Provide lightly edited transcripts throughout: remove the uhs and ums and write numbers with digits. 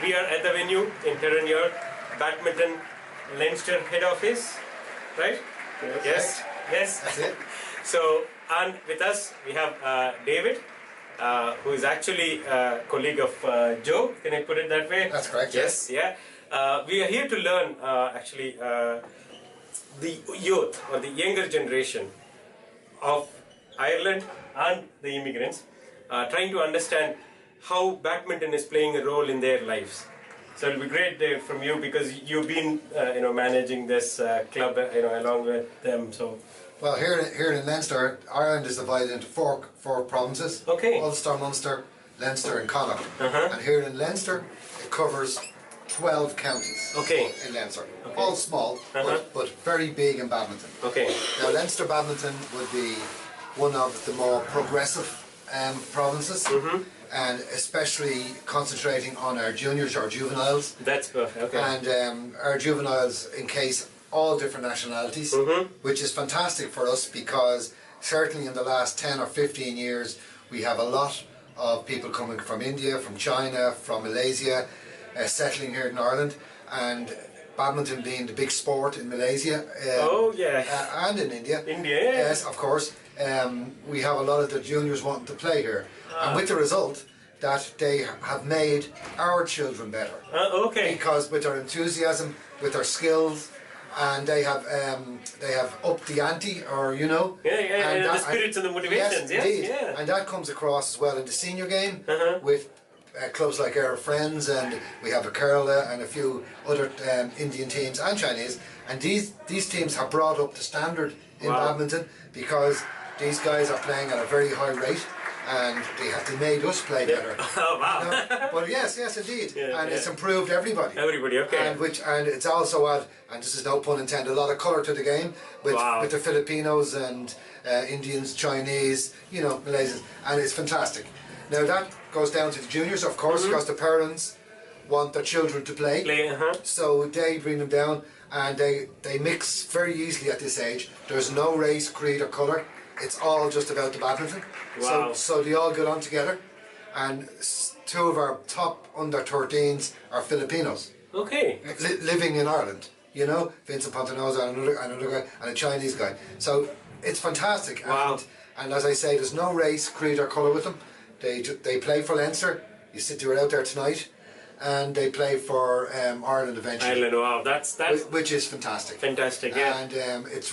We are at the venue in Terenure, Badminton Leinster head office, right? Yes. Yes. That's it. So, and with us we have David, who is actually a colleague of Joe. Can I put it that way? That's correct. Yes. Yeah. We are here to learn the youth or the younger generation of Ireland and the immigrants, trying to understand how badminton is playing a role in their lives. So it'll be great, Dave, from you, because you've been, managing this club, along with them. So. Well, here in Leinster, Ireland is divided into four provinces. Okay. Ulster, Munster, Leinster, and Connacht. And here in Leinster, it covers 12 counties. Okay. In Leinster, Okay. all small, but very big in badminton. Okay. Now, Leinster badminton would be one of the more progressive provinces. And especially concentrating on our juniors, our juveniles. That's perfect. Okay. And our juveniles encase all different nationalities, which is fantastic for us, because certainly in the last 10 or 15 years we have a lot of people coming from India, from China, from Malaysia, settling here in Ireland, and badminton being the big sport in Malaysia. And in India. India, yeah. Yes, of course. We have a lot of the juniors wanting to play here, and with the result that they have made our children better. Okay. Because with their enthusiasm, with their skills, and they have upped the ante, or and the spirits and the motivations. Yes, indeed. Yeah. And that comes across as well in the senior game with clubs like our friends, and we have a Kerala and a few other Indian teams and Chinese, and these teams have brought up the standard in badminton, because these guys are playing at a very high rate, and they made us play better. Oh wow! But yes, indeed, and it's improved everybody. Everybody, okay. And it's also add, and this is no pun intended, a lot of colour to the game with the Filipinos and Indians, Chinese, Malaysians, and it's fantastic. Now that goes down to the juniors, of course, because the parents want their children to play. So they bring them down, and they mix very easily at this age. There's no race, creed or colour. It's all just about the badminton. Wow. So they all get on together, and two of our top under 13s are Filipinos. Okay. Living in Ireland, Vincent Pontanoza and another guy, and a Chinese guy. So it's fantastic. Wow. And as I say, there's no race, creed or colour with them. They play for Leinster. You sit there out there tonight, and they play for Ireland eventually. Ireland, wow, that's which is fantastic. Fantastic, yeah. And it's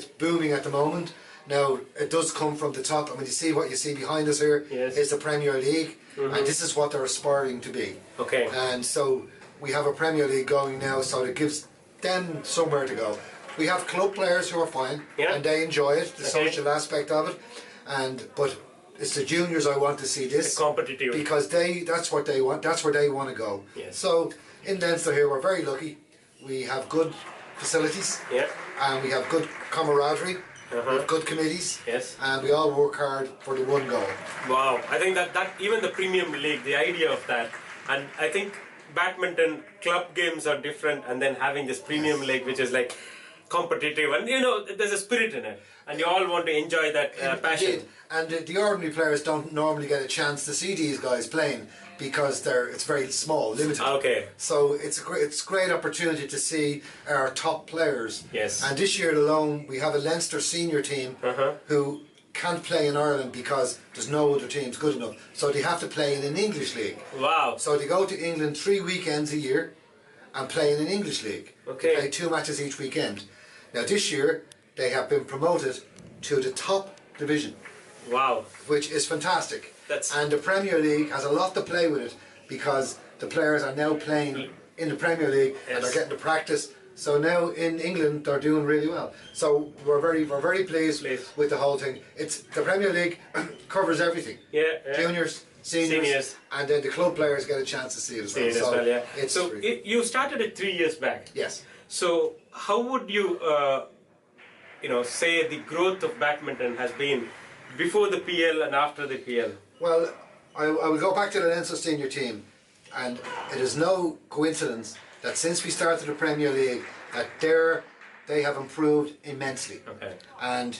booming at the moment. Now it does come from the top, and when you see what you see behind us here, is the Premier League, and this is what they're aspiring to be. Okay. And so we have a Premier League going now, so it gives them somewhere to go. We have club players who are fine, and they enjoy it, the social aspect of it, but it's the juniors I want to see this. The competitive. Because that's what they want, that's where they want to go. Yes. So in Leinster here, we're very lucky. We have good facilities, and we have good camaraderie. We have good committees, and we all work hard for the one goal. Wow, I think that even the Premium League, the idea of that, and I think badminton club games are different, and then having this Premium League, which is like competitive, and there's a spirit in it, and you all want to enjoy that passion. Indeed. And the ordinary players don't normally get a chance to see these guys playing, because it's very small, limited. Okay. So it's a great opportunity to see our top players. Yes. And this year alone, we have a Leinster senior team who can't play in Ireland because there's no other teams good enough. So they have to play in an English league. Wow. So they go to England 3 weekends a year and play in an English league. Okay. They play 2 matches each weekend. Now this year, they have been promoted to the top division. Wow. Which is fantastic. And the Premier League has a lot to play with it, because the players are now playing in the Premier League and they're getting to practice. So now in England they're doing really well. So we're very pleased with the whole thing. The Premier League covers everything. Juniors, seniors, and then the club players get a chance to see it as well. So you started it 3 years back. Yes. So how would you say the growth of badminton has been before the PL and after the PL? Well, I will go back to the Leinster senior team, and it is no coincidence that since we started the Premier League, that they have improved immensely. Okay. And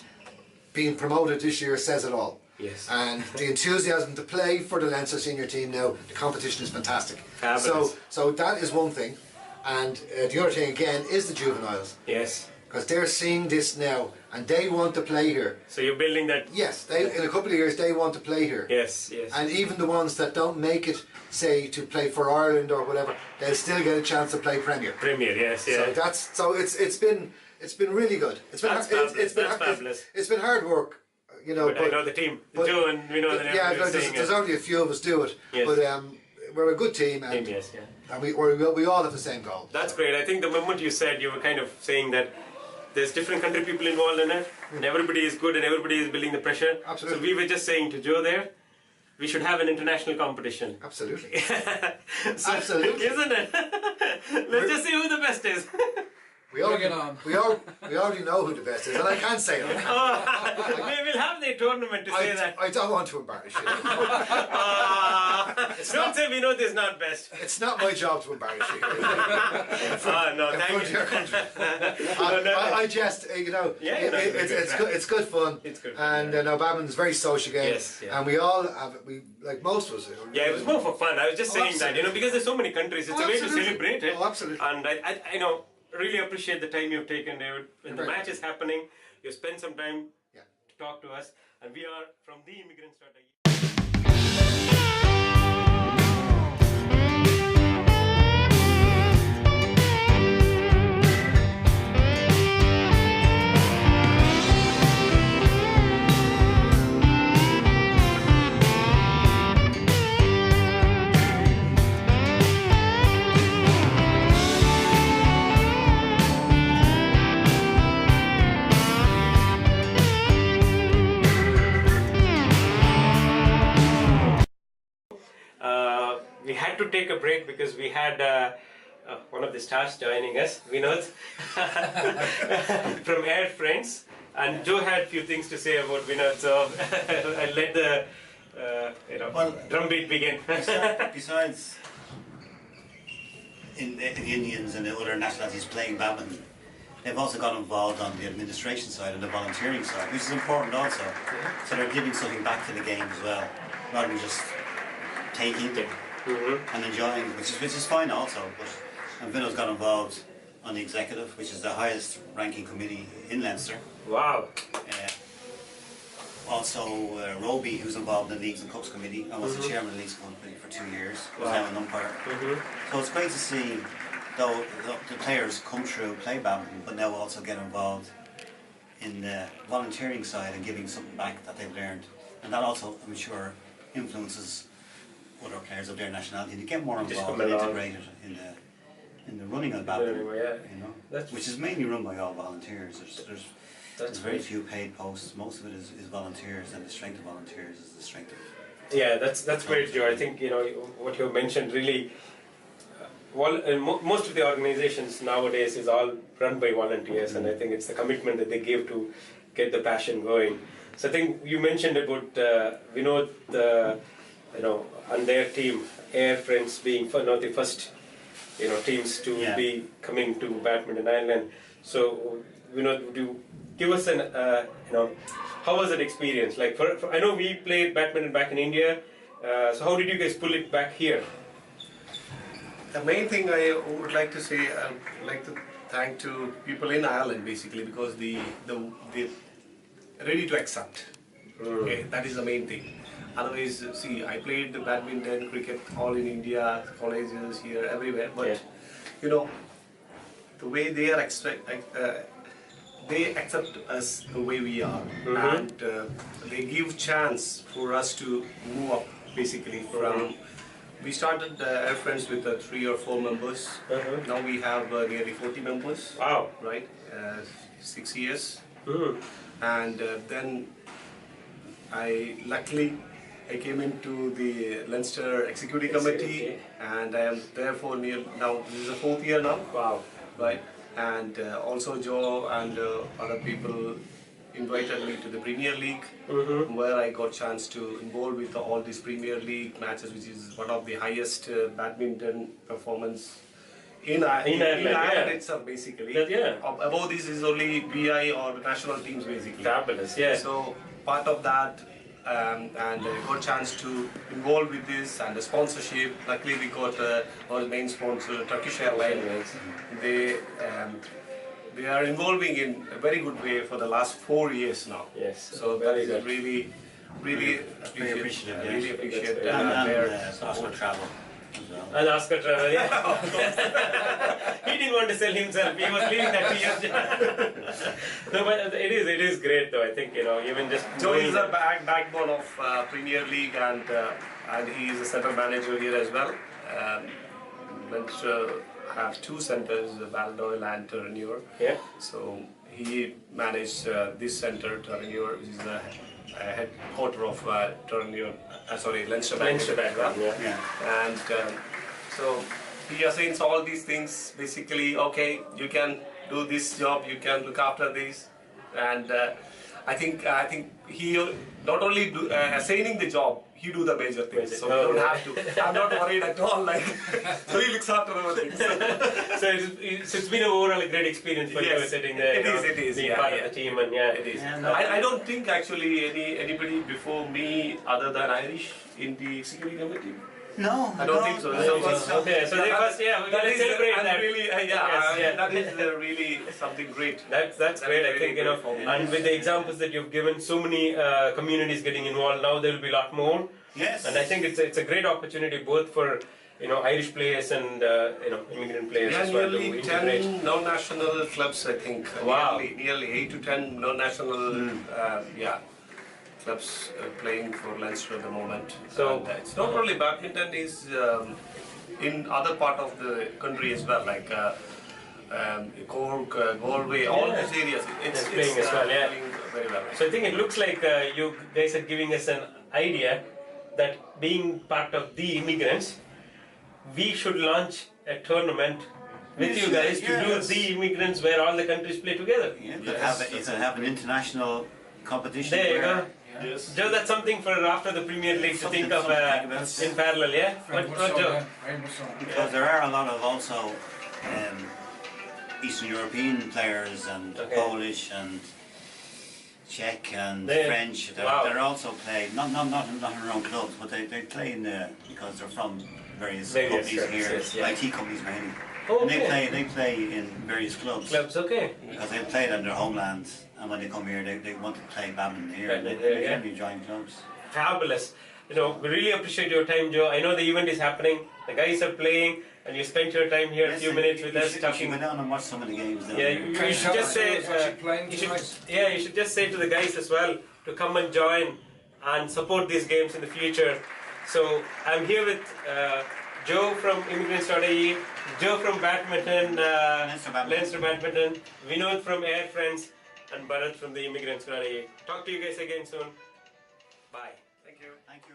being promoted this year says it all. Yes. And the enthusiasm to play for the Leinster senior team now, the competition is fantastic. Fabulous. So that is one thing. And the other thing again is the juveniles. Yes. Because they're seeing this now and they want to play here. So you're building that. Yes, in a couple of years they want to play here. Yes, yes. And even the ones that don't make it, say, to play for Ireland or whatever, they'll still get a chance to play Premier. Premier, yes, yeah. So it's been really good. It's been fabulous. It's been hard work, you know. But I know the team, Joe, and we know that. Yeah, there's only a few of us do it, yes. but we're a good team, and yes, yeah. And we all have the same goal. That's great. I think the moment you said, you were kind of saying that there's different country people involved in it, and everybody is good and everybody is building the pressure. Absolutely. So we were just saying to Joe there, we should have an international competition. Absolutely. So, Absolutely. Isn't it? Let's just see who the best is. We already know who the best is, and I can't say it. We will have the tournament to say that. I don't want to embarrass you. Don't say we know this is not best. It's not my job to embarrass you. No, thank you. I just, you know, Yeah, it's good fun. It's good. And no, badminton's a very social game. Yes, yeah. And we all have, like most of us. Yeah, it was more for fun. I was just saying that, you know, because there's so many countries, it's a way to celebrate it. Oh, absolutely. And I know, really appreciate the time you've taken, David. When the match is happening, you spend some time to talk to us. And we are from Theimmigrants.ie. We had to take a break because we had one of the stars joining us, Vinod, from Air Friends, and Joe had a few things to say about Vinod, so I'll let the drumbeat begin. Besides in the Indians and the other nationalities playing badminton, they've also got involved on the administration side and the volunteering side, which is important also. So they're giving something back to the game as well, rather than just taking it and enjoying, which is fine also. And Vinod's got involved on the executive, which is the highest ranking committee in Leinster. Wow. Also, Roby, who's involved in the Leagues and Cups committee, and was the chairman of the Leagues and Cups committee for 2 years, was now an umpire. So it's great to see, though, the players come through, play badminton, but now also get involved in the volunteering side and giving something back that they've learned. And that also, I'm sure, influences other players of their nationality to get more involved and integrated in the running of badminton, you know, which is mainly run by all volunteers. There's very few paid posts. Most of it is volunteers, and the strength of volunteers is the strength of. Yeah, that's great, Joe. I think, you know, what you mentioned really. Most of the organizations nowadays is all run by volunteers, and I think it's the commitment that they give to get the passion going. So I think you mentioned about Vinod, you know, and their team, Air Friends, being the first, you know, teams to be coming to Badminton Ireland. So, Vinod, would you give us an, you know, how was that experience? Like, I know we played badminton back in India. So how did you guys pull it back here? The main thing I would like to say, I'd like to thank to people in Ireland basically, because they're ready to accept. Okay, that is the main thing. Otherwise, see, I played the badminton, cricket, all in India, colleges here, everywhere. But you know, the way they are they accept us the way we are, and they give chance for us to move up basically from. We started Air Friends with 3 or 4 members. Now we have nearly 40 members. Wow! Right, 6 years. And then luckily I came into the Leinster Executive Committee, and I am there for now. This is the 4th year now. Wow! Right, and also Joe and other people invited me to the Premier League, where I got chance to involve with all these Premier League matches, which is one of the highest badminton performance in Ireland itself, basically. Above this is only BI or national teams, basically. Fabulous, yeah. So part of that, and got chance to involve with this and the sponsorship. Luckily, we got our main sponsor, Turkish Airlines. They are involving in a very good way for the last 4 years now. Yes. So that is really Very appreciative. Yes. really appreciate And their Oscar travel as well. And Oscar Travel, yeah. He didn't want to sell himself. He was leaving that 2 years. No, but it is great though. I think, you know, even just Joe knowing is the that- backbone of Premier League, and he is a center manager here as well. Leinster have 2 centers, Baldoyle and Turnier. Yeah. So he managed this center, Turnier, which is the headquarter of Leinster background, yeah. Yeah. And so he assigns all these things. Basically, okay, you can do this job, you can look after this, and I think he not only assigning the job, he do the major things. So we don't have to. I'm not worried at all. Like, so he looks after everything. So it's been overall a great experience for you sitting there. It is. Being Yeah, part of the team, and yeah, It is. And, I don't think actually anybody before me other than Irish in the executive committee. No, I don't think so. I So don't think first- so. Okay, so they first, yeah, we're That gonna is celebrate I'm that. really, that is really something great. That's great, I think, you know, and with the examples that you've given, so many communities getting involved now, there will be a lot more. Yes. And I think it's a great opportunity both for, you know, Irish players and, you know, immigrant players Yeah, as well to nearly integrate. 10 non-national clubs, I think. Wow. Nearly 8 to 10 non-national clubs playing for Leinster at the moment. So- And, it's not only badminton, is in other part of the country as well, like Cork, Galway, all Yeah. these areas. It's playing as well, yeah. playing very well. So I think it looks like you guys are giving us an idea that being part of the immigrants, we should launch a tournament with you guys to do Yes. the immigrants where all the countries play together. Yeah, but have an international competition. There you where- go. Yes. Joe, that's something for after the Premier League to think of Something to think about. in parallel, yeah? What Joe? Because there are a lot of also Eastern European players and Okay. Polish and Czech and They- French. wow. They're also playing not in their own clubs, but they play in because they're from various companies here, services, yeah. IT companies mainly. Oh, And okay. they play in various clubs Clubs, okay. because they played in their homelands, and when they come here, they want to play badminton here. Right, They yeah. generally join clubs. Fabulous. You know, we really appreciate your time, Joe. I know the event is happening, the guys are playing, and you spent your time here a few minutes with us You talking. should go down and watch some of the games down Yeah, here. you should just say, you should just say to the guys as well to come and join and support these games in the future. So I'm here with Joe from Immigrants.ie, Joe from Badminton, Leinster Badminton, Vinod from Air Friends, and Bharat from the Immigrants.ie. Talk to you guys again soon. Bye. Thank you. Thank you.